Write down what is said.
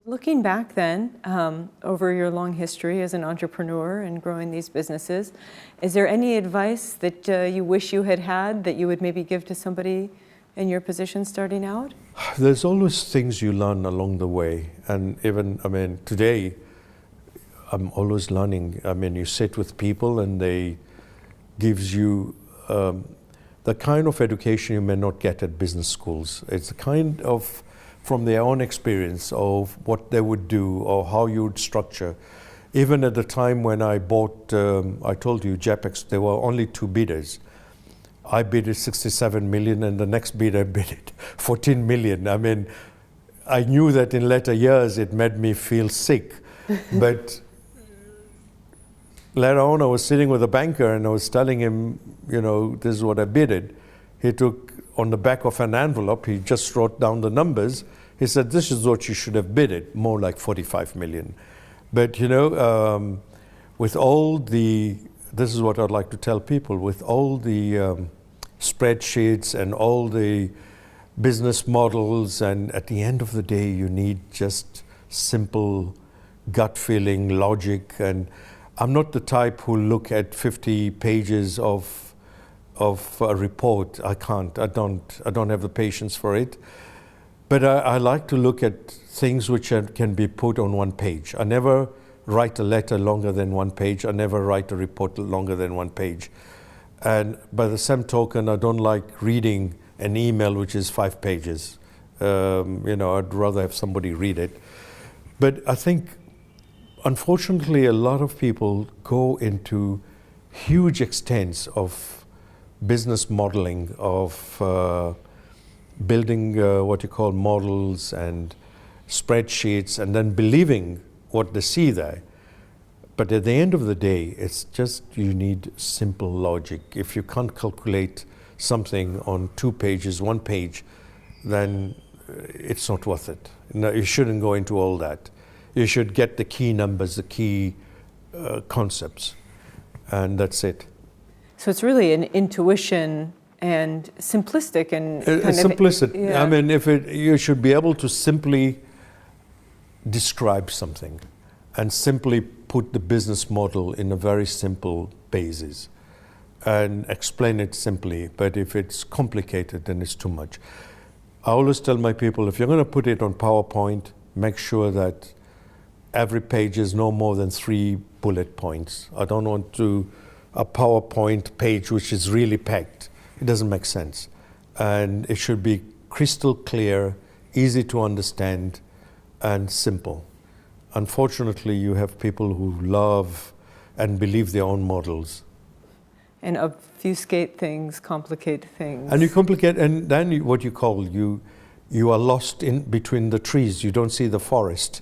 Looking back then, over your long history as an entrepreneur and growing these businesses, is there any advice that you wish you had had that you would maybe give to somebody in your position starting out? There's always things you learn along the way. And even, today, I'm always learning. You sit with people and they gives you the kind of education you may not get at business schools. It's a kind of from their own experience of what they would do or how you would structure. Even at the time when I bought, I told you, JAPEX, there were only 2 bidders. I bid it 67 million and the next bidder bid it 14 million. I knew that in later years it made me feel sick, but later on I was sitting with a banker and I was telling him, this is what I bidded. He took on the back of an envelope, he just wrote down the numbers. He said, this is what you should have bidded, more like 45 million. But with all the, this is what I'd like to tell people, with all the spreadsheets and all the business models, and at the end of the day, you need just simple gut feeling, logic. And I'm not the type who look at 50 pages of a report. I can't. I don't have the patience for it. But I like to look at things which can be put on one page. I never write a letter longer than one page. I never write a report longer than one page. And by the same token, I don't like reading an email which is 5 pages. I'd rather have somebody read it. But I think, unfortunately, a lot of people go into huge extents of business modeling, of building what you call models and spreadsheets, and then believing what they see there. But at the end of the day, it's just you need simple logic. If you can't calculate something on 2 pages, 1 page, then it's not worth it. No, you shouldn't go into all that. You should get the key numbers, the key concepts, and that's it. So it's really an intuition and simplistic and simplistic. Yeah. You should be able to simply describe something and simply put the business model in a very simple basis and explain it simply. But if it's complicated, then it's too much. I always tell my people, if you're going to put it on PowerPoint, make sure that every page is no more than 3 bullet points. I don't want a PowerPoint page which is really packed. It doesn't make sense. And it should be crystal clear, easy to understand, and simple. Unfortunately, you have people who love and believe their own models. And obfuscate things, complicate things. And you complicate, and then what you are lost in between the trees. You don't see the forest.